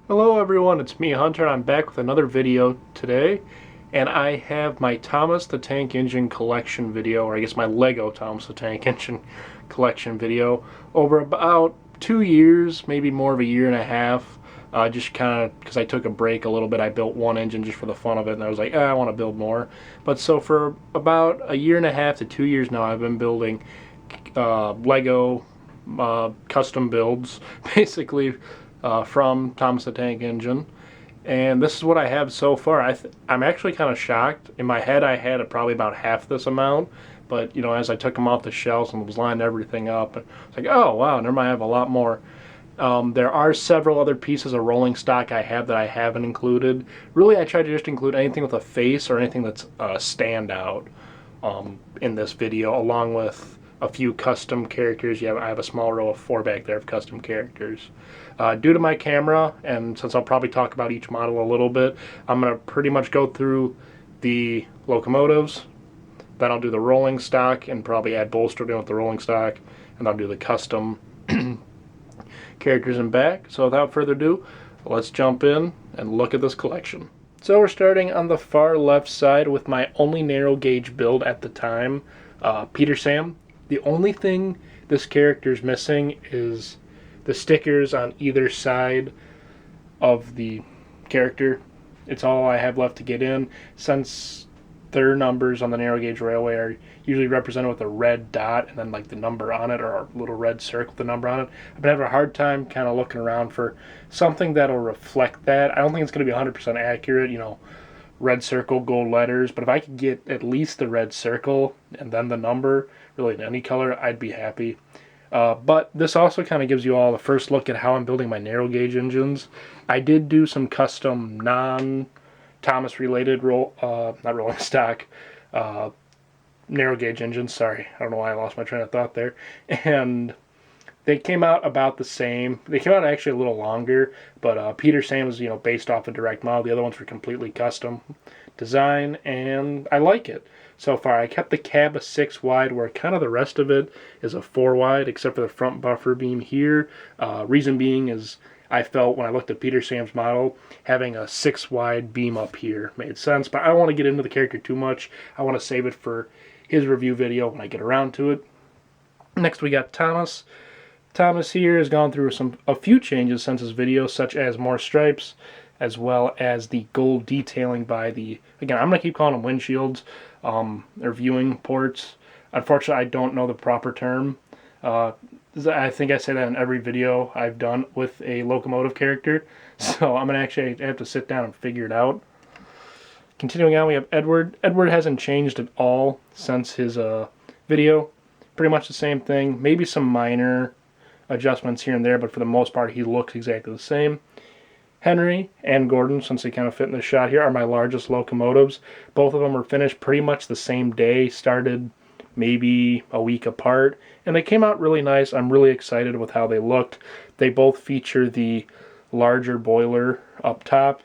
Hello everyone, it's me Hunter and I'm back with another video today, and I have my Thomas the Tank Engine collection video, or I guess my Lego Thomas the Tank Engine collection video, over about 2 years, maybe more of a year and a half. Just kind of because I took a break a little bit. I built one engine just for the fun of it, and I was like, I want to build more. But so for about a year and a half to 2 years now, I've been building Lego custom builds, basically from Thomas the Tank Engine. And this is what I have so far. I'm actually kind of shocked. In my head, I had probably about half this amount. But, as I took them off the shelves and was lining everything up, it's like, oh, wow, never mind, I have a lot more. There are several other pieces of rolling stock I have that I haven't included. Really, I try to just include anything with a face or anything that's a standout in this video, along with a few custom characters. I have a small row of 4 back there of custom characters. Due to my camera, and since I'll probably talk about each model a little bit, I'm going to pretty much go through the locomotives, then I'll do the rolling stock and probably add bolster in with the rolling stock, and I'll do the custom characters in back. So without further ado, let's jump in and look at this collection. So we're starting on the far left side with my only narrow gauge build at the time, Peter Sam. The only thing this character's missing is the stickers on either side of the character. It's all I have left to get in, since their numbers on the narrow gauge railway are usually represented with a red dot and then like the number on it, or a little red circle with the number on it. I've been having a hard time kind of looking around for something that'll reflect that. I don't think it's going to be 100% accurate, red circle, gold letters, but if I could get at least the red circle and then the number, really in any color, I'd be happy. But this also kind of gives you all the first look at how I'm building my narrow gauge engines. I did do some custom non-Thomas related not rolling stock, narrow gauge engines. Sorry, I don't know why I lost my train of thought there. And they came out about the same. They came out actually a little longer, but Peter Sam was, based off a direct model. The other ones were completely custom design, and I like it so far. I kept the cab a 6 wide, where kind of the rest of it is a 4 wide, except for the front buffer beam here. Reason being is I felt when I looked at Peter Sam's model, having a 6 wide beam up here made sense, but I don't want to get into the character too much. I want to save it for his review video when I get around to it. Next we got Thomas. Thomas here has gone through a few changes since his video, such as more stripes, as well as the gold detailing by the, again, I'm going to keep calling them windshields, or viewing ports. Unfortunately, I don't know the proper term. I think I say that in every video I've done with a locomotive character, so I'm going to actually have to sit down and figure it out. Continuing on, we have Edward. Edward hasn't changed at all since his video. Pretty much the same thing, maybe some minor adjustments here and there, but for the most part he looks exactly the same. Henry and Gordon, since they kind of fit in the shot here, are my largest locomotives. Both of them were finished pretty much the same day, started maybe a week apart, and they came out really nice. I'm really excited with how they looked. They both feature the larger boiler up top,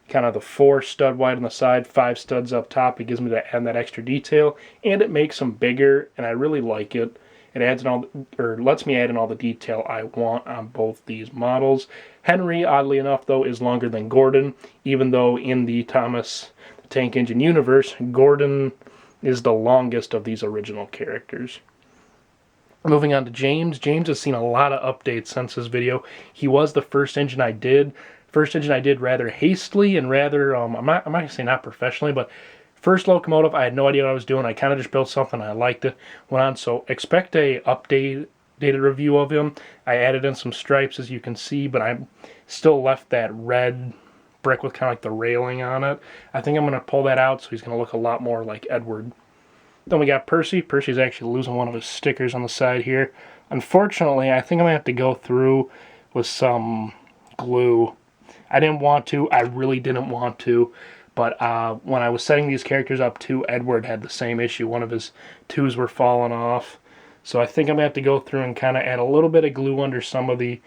kind of the 4 stud wide on the side, 5 studs up top. It gives me that extra detail, and it makes them bigger, and I really like it. It adds in all, or lets me add in all the detail I want on both these models. Henry, oddly enough, though, is longer than Gordon, even though in the Thomas the Tank Engine universe, Gordon is the longest of these original characters. Moving on to James. James has seen a lot of updates since his video. He was the first engine I did. First engine I did rather hastily and rather, I'm not going to say not professionally, but first locomotive, I had no idea what I was doing. I kind of just built something, I liked it, went on. So expect a updated review of him. I added in some stripes, as you can see, but I still left that red brick with kind of like the railing on it. I think I'm going to pull that out, so he's going to look a lot more like Edward. Then we got Percy. Percy's actually losing one of his stickers on the side here. Unfortunately, I think I'm going to have to go through with some glue. I didn't want to. I really didn't want to. But when I was setting these characters up too, Edward had the same issue. One of his 2s were falling off. So I think I'm going to have to go through and kind of add a little bit of glue under some of the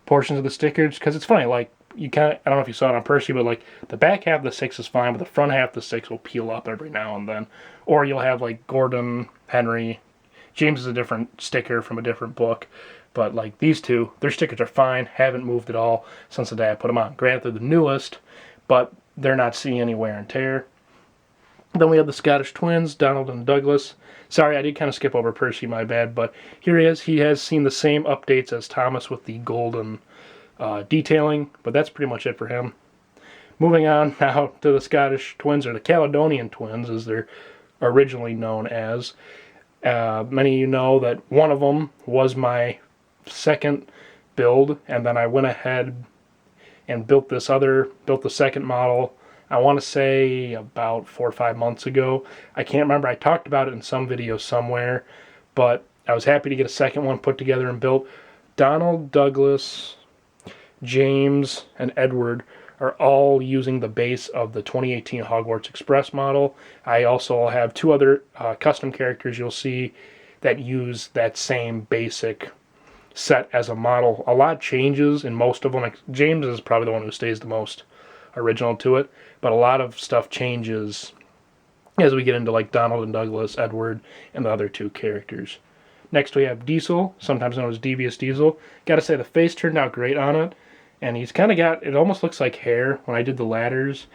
portions of the stickers. Because it's funny, like, I don't know if you saw it on Percy, but like the back half of the 6 is fine, but the front half of the 6 will peel up every now and then. Or you'll have like Gordon, Henry. James is a different sticker from a different book. But like these two, their stickers are fine, haven't moved at all since the day I put them on. Granted, they're the newest, but they're not seeing any wear and tear. Then we have the Scottish twins, Donald and Douglas. Sorry, I did kind of skip over Percy, my bad, but here he is. He has seen the same updates as Thomas with the golden detailing, but that's pretty much it for him. Moving on now to the Scottish twins, or the Caledonian twins, as they're originally known as. Many of you know that one of them was my second build, and then I went ahead and built the second model, I want to say about 4 or 5 months ago. I can't remember, I talked about it in some video somewhere, but I was happy to get a second one put together and built. Donald, Douglas, James, and Edward are all using the base of the 2018 Hogwarts Express model. I also have 2 other custom characters you'll see that use that same basic set as a model. A lot changes in most of them. Like, James is probably the one who stays the most original to it, but a lot of stuff changes as we get into like Donald and Douglas, Edward, and the other 2 characters. Next we have Diesel, sometimes known as Devious Diesel. Gotta say, the face turned out great on it, and he's kind of got, it almost looks like hair when I did the ladders,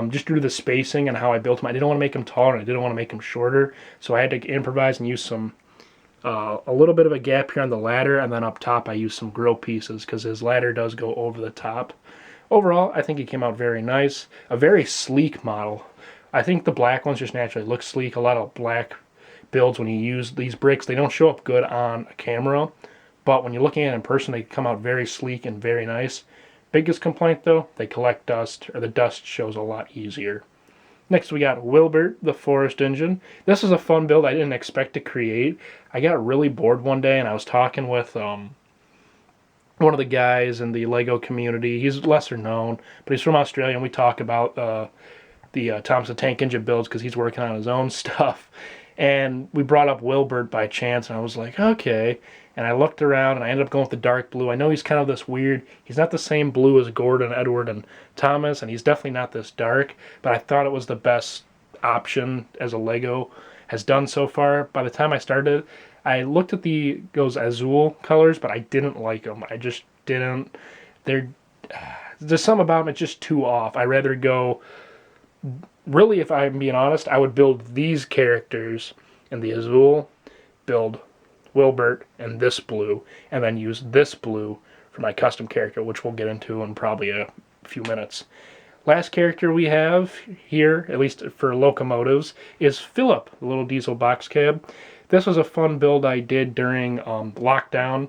just due to the spacing and how I built him. I didn't want to make him taller, and I didn't want to make him shorter, so I had to improvise and use some a little bit of a gap here on the ladder, and then up top I used some grill pieces because his ladder does go over the top. Overall, I think he came out very nice. A very sleek model. I think the black ones just naturally look sleek. A lot of black builds, when you use these bricks, they don't show up good on a camera, but when you're looking at it in person, they come out very sleek and very nice. Biggest complaint though, they collect dust, or the dust shows a lot easier. Next we got Wilbert, the Forest Engine. This is a fun build I didn't expect to create. I got really bored one day and I was talking with one of the guys in the Lego community. He's lesser known, but he's from Australia, and we talk about the Thomas the Tank Engine builds because he's working on his own stuff. And we brought up Wilbert by chance, and I was like, okay. And I looked around, and I ended up going with the dark blue. I know he's kind of this weird, he's not the same blue as Gordon, Edward, and Thomas, and he's definitely not this dark, but I thought it was the best option as a Lego has done so far. By the time I started, I looked at those Azul colors, but I didn't like them. I just didn't. There's some about them, it's just too off. I'd rather go, really, if I'm being honest, I would build these characters in the Azul, build Wilbert and this blue, and then use this blue for my custom character, which we'll get into in probably a few minutes. Last character we have here, at least for locomotives, is Philip, the little diesel box cab. This was a fun build I did during lockdown.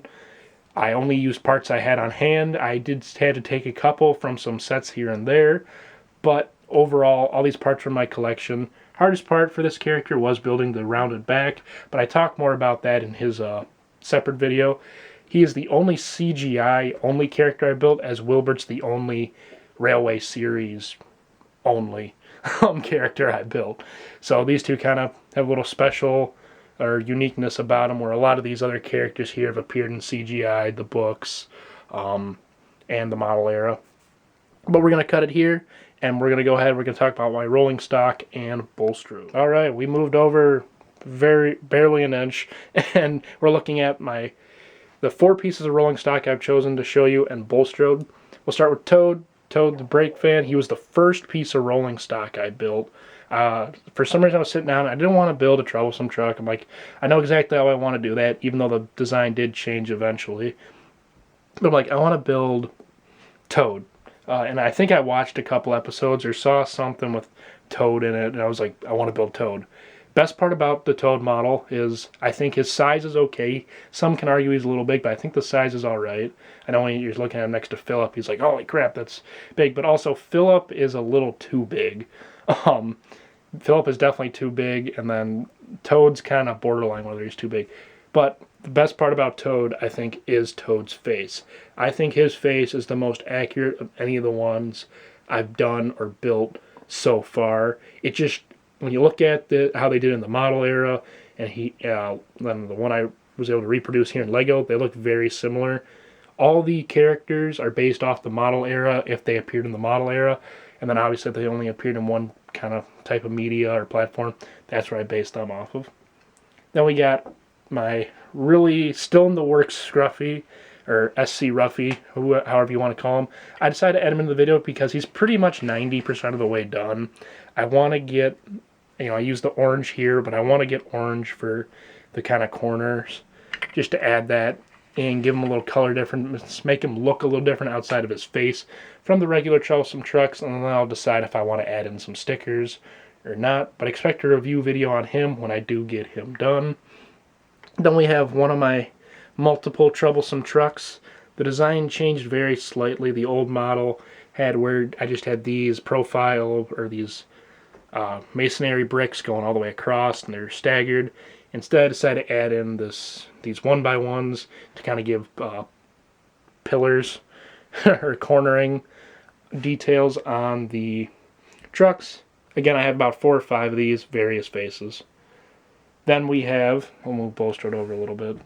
I only used parts I had on hand. I had to take a couple from some sets here and there, but overall, all these parts from my collection. Hardest part for this character was building the rounded back, but I talk more about that in his separate video. He is the only CGI only character I built, as Wilbert's the only Railway Series only character I built. So these two kind of have a little special or uniqueness about them, where a lot of these other characters here have appeared in CGI, the books, and the model era. But we're going to cut it here, and we're going to go ahead, we're going to talk about my rolling stock and bolster. Alright, we moved over barely an inch, and we're looking at the 4 pieces of rolling stock I've chosen to show you and bolstrode. We'll start with Toad. Toad the brake fan. He was the first piece of rolling stock I built. For some reason I was sitting down, I didn't want to build a troublesome truck. I'm like, I know exactly how I want to do that, even though the design did change eventually. But I'm like, I want to build Toad. And I think I watched a couple episodes or saw something with Toad in it, and I was like, I want to build Toad. Best part about the Toad model is I think his size is okay. Some can argue he's a little big, but I think the size is alright. I know when you're looking at him next to Philip, he's like, holy crap, that's big. But also, Philip is a little too big. Philip is definitely too big, and then Toad's kind of borderline whether he's too big. But the best part about Toad, I think, is Toad's face. I think his face is the most accurate of any of the ones I've done or built so far. It just, when you look at how they did in the model era, and then the one I was able to reproduce here in Lego, they look very similar. All the characters are based off the model era if they appeared in the model era, and then obviously if they only appeared in one kind of type of media or platform, that's where I based them off of. Then we got my really still in the works Scruffy, or SC Ruffy, however you want to call him. I decided to add him into the video because he's pretty much 90% of the way done. I want to get, I use the orange here, but I want to get orange for the kind of corners, just to add that and give him a little color difference, make him look a little different outside of his face from the regular Troublesome Trucks, and then I'll decide if I want to add in some stickers or not. But expect a review video on him when I do get him done. Then we have one of my multiple Troublesome Trucks. The design changed very slightly. The old model had where I just had these profile, or these masonry bricks going all the way across, and they're staggered. Instead, I decided to add in these 1x1s to kind of give pillars or cornering details on the trucks. Again, I have about 4 or 5 of these, various faces. Then we have, we'll move Bolstrode over a little bit,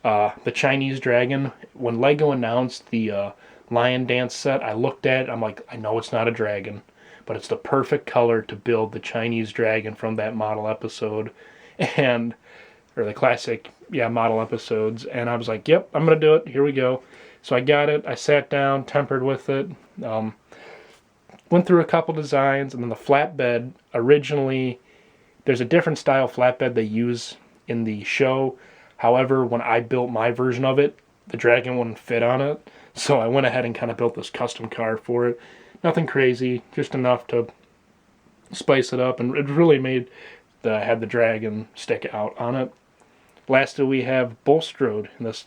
the Chinese Dragon. When Lego announced the Lion Dance set, I looked at it, I'm like, I know it's not a dragon, but it's the perfect color to build the Chinese Dragon from that model episode, or the classic, model episodes. And I was like, yep, I'm going to do it. Here we go. So I got it. I sat down, tempered with it, went through a couple designs, and then the flatbed, originally, there's a different style flatbed they use in the show. However, when I built my version of it, the dragon wouldn't fit on it. So I went ahead and kind of built this custom car for it. Nothing crazy, just enough to spice it up, and it really made had the dragon stick out on it. Lastly, we have Bolstrode in this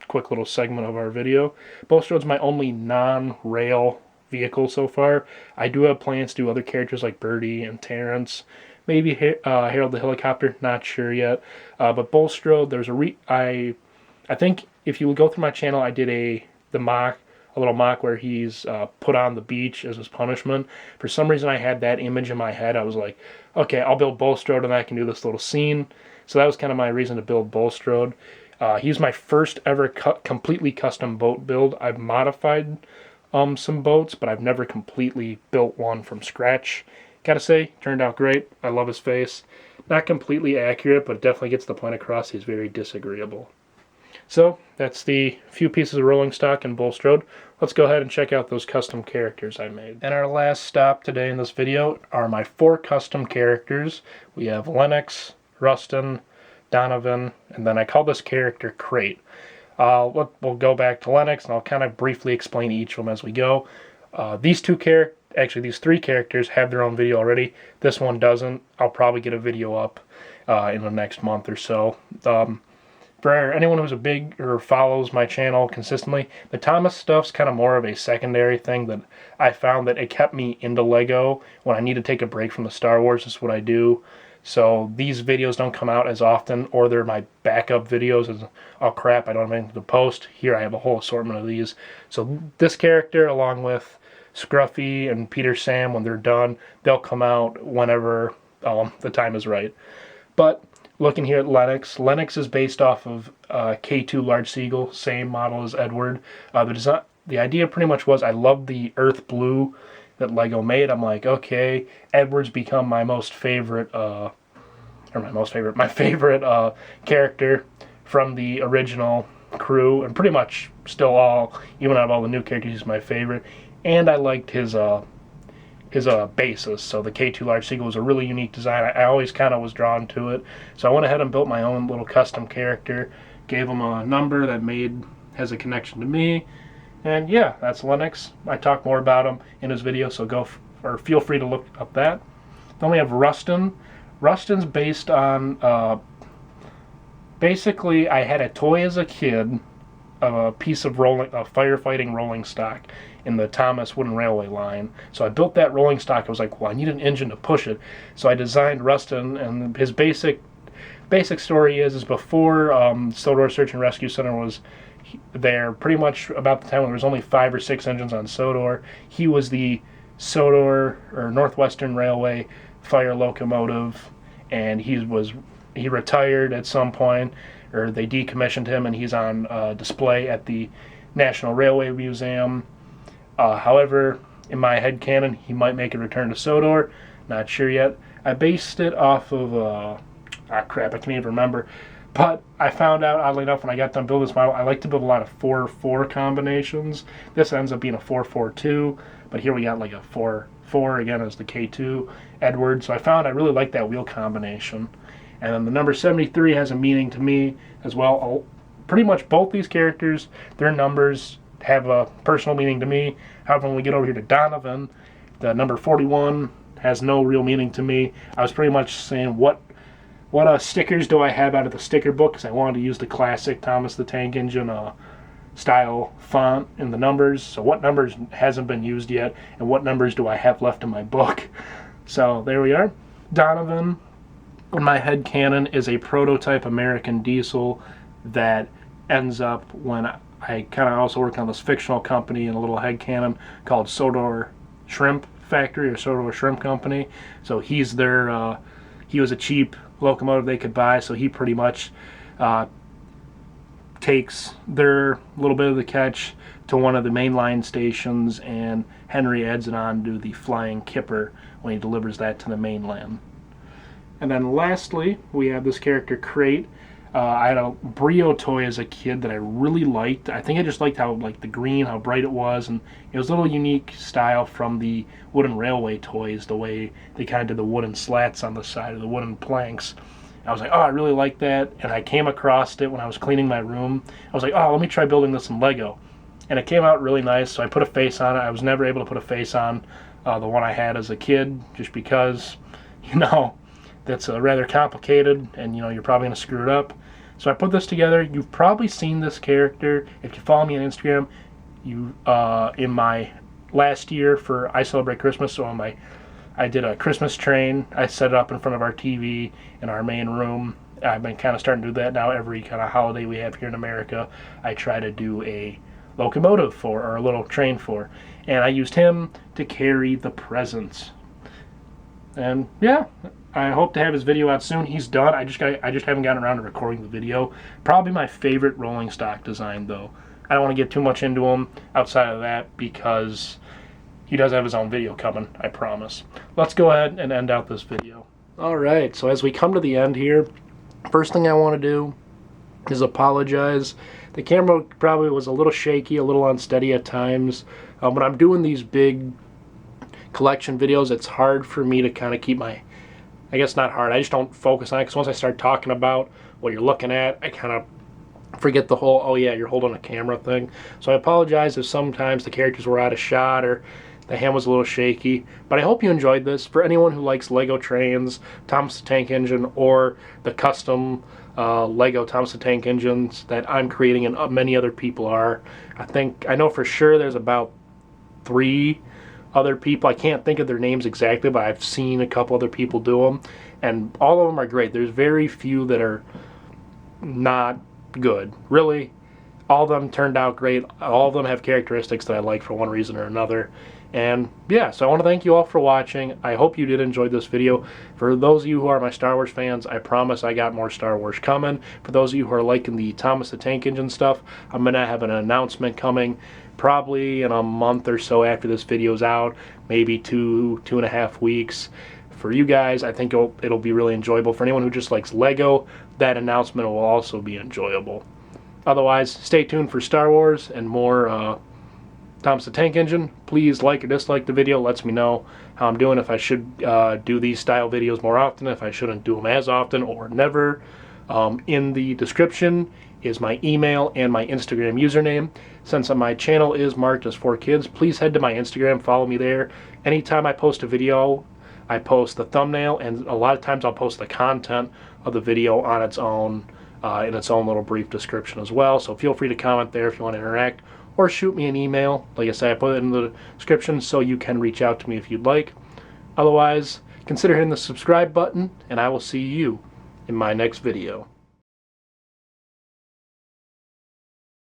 quick little segment of our video. Bolstrode's my only non-rail vehicle so far. I do have plans to do other characters like Birdie and Terrence. Maybe Harold the Helicopter, not sure yet. But Bolstrode, there's I think if you go through my channel, I did a little mock where he's put on the beach as his punishment. For some reason, I had that image in my head. I was like, okay, I'll build Bolstrode and I can do this little scene. So that was kind of my reason to build Bolstrode. He's my first ever completely custom boat build. I've modified some boats, but I've never completely built one from scratch. Gotta say, turned out great. I love his face. Not completely accurate, but definitely gets the point across. He's very disagreeable. So, that's the few pieces of rolling stock and Bolstrode. Let's go ahead and check out those custom characters I made. And our last stop today in this video are my 4 custom characters. We have Lennox, Rustin, Donovan, and then I call this character Crate. We'll go back to Lennox, and I'll kind of briefly explain each of them as we go. These 3 characters have their own video already. This one doesn't. I'll probably get a video up in the next month or so. For anyone who's a big or follows my channel consistently, the Thomas stuff's kind of more of a secondary thing that I found that it kept me into Lego. When I need to take a break from the Star Wars, this is what I do. So these videos don't come out as often, or they're my backup videos. As, oh crap, I don't have anything to post. Here I have a whole assortment of these. So this character, along with Scruffy and Peter Sam, when they're done, they'll come out whenever the time is right. But looking here at Lennox, Lennox is based off of K2 Large Seagull, same model as Edward. The idea pretty much was I loved the earth blue that Lego made. I'm like, okay, Edward's become my favorite character from the original crew, and pretty much still even out of all the new characters, he's my favorite. And I liked his basis. So the K2 Large Seagull was a really unique design. I always kind of was drawn to it. So I went ahead and built my own little custom character, gave him a number that has a connection to me. And yeah, that's Lennox. I talk more about him in his video, so feel free to look up that. Then we have Rustin. Rustin's based on, basically I had a toy as a kid, a piece of firefighting rolling stock in the Thomas wooden railway line. So I built that rolling stock. I was like, well, I need an engine to push it. So I designed Rustin, and his basic story is before Sodor Search and Rescue Center was there, pretty much about the time when there was only 5 or 6 engines on Sodor. He was the Sodor or Northwestern Railway fire locomotive, and he retired at some point, or they decommissioned him, and he's on display at the National Railway Museum. However, in my headcanon, he might make a return to Sodor. Not sure yet. I based it off of, crap, I can't even remember. But I found out, oddly enough, when I got done building this model, I like to build a lot of 4-4 combinations. This ends up being a 4-4-2, but here we got like a 4-4 again as the K2 Edward. So I found I really like that wheel combination. And then the number 73 has a meaning to me as well. Pretty much both these characters, their numbers have a personal meaning to me. However, when we get over here to Donovan, the number 41 has no real meaning to me. I was pretty much saying what stickers do I have out of the sticker book, because I wanted to use the classic Thomas the Tank Engine style font in the numbers. So what numbers hasn't been used yet, and what numbers do I have left in my book? So there we are. Donovan, in my head canon, is a prototype American diesel that ends up when I kind of also work on this fictional company in a little head canon called Sodor Shrimp Factory or Sodor Shrimp Company. So he's their he was a cheap locomotive they could buy, so he pretty much takes their little bit of the catch to one of the mainline stations, and Henry adds it on to the Flying Kipper when he delivers that to the mainland. And then lastly, we have this character Crate. I had a Brio toy as a kid that I really liked. I think I just liked how the green, how bright it was, and it was a little unique style from the wooden railway toys, the way they kind of did the wooden slats on the side of the wooden planks. I was like, oh, I really like that, and I came across it when I was cleaning my room. I was like, oh, let me try building this in Lego. And it came out really nice, so I put a face on it. I was never able to put a face on the one I had as a kid, just because, that's rather complicated, and you're probably going to screw it up. So I put this together. You've probably seen this character if you follow me on Instagram. You in my last year for I Celebrate Christmas, so I did a Christmas train. I set it up in front of our TV in our main room. I've been kind of starting to do that now. Every kind of holiday we have here in America, I try to do a locomotive for, or a little train for, and I used him to carry the presents. And yeah, I hope to have his video out soon. He's done. I just haven't gotten around to recording the video. Probably my favorite rolling stock design, though. I don't want to get too much into him outside of that, because he does have his own video coming, I promise. Let's go ahead and end out this video. Alright, so as we come to the end here, first thing I want to do is apologize. The camera probably was a little shaky, a little unsteady at times. When I'm doing these big collection videos, it's hard for me to kind of keep my, I guess not hard, I just don't focus on it, because once I start talking about what you're looking at, I kind of forget the whole, oh yeah, you're holding a camera thing. So I apologize if sometimes the characters were out of shot or the hand was a little shaky, but I hope you enjoyed this. For anyone who likes Lego trains, Thomas the Tank Engine, or the custom Lego Thomas the Tank Engines that I'm creating and many other people are, I know for sure there's about 3 other people. I can't think of their names exactly, but I've seen a couple other people do them, and all of them are great. There's very few that are not good. Really, all of them turned out great. All of them have characteristics that I like for one reason or another. And yeah, so I want to thank you all for watching. I hope you did enjoy this video. For those of you who are my Star Wars fans, I promise I got more Star Wars coming. For those of you who are liking the Thomas the Tank Engine stuff, I'm going to have an announcement coming probably in a month or so after this video's out, maybe 2.5 weeks. For you guys, I think it'll be really enjoyable. For anyone who just likes Lego, that announcement will also be enjoyable. Otherwise, stay tuned for Star Wars and more Thomas the Tank Engine. Please like or dislike the video. Lets me know how I'm doing, if I should do these style videos more often, if I shouldn't do them as often or never. In the description is my email and my Instagram username. Since my channel is marked as for kids, please head to my Instagram, follow me there. Anytime I post a video, I post the thumbnail, and a lot of times I'll post the content of the video on its own, in its own little brief description as well. So feel free to comment there if you want to interact, or shoot me an email. Like I said, I put it in the description so you can reach out to me if you'd like. Otherwise, consider hitting the subscribe button, and I will see you in my next video.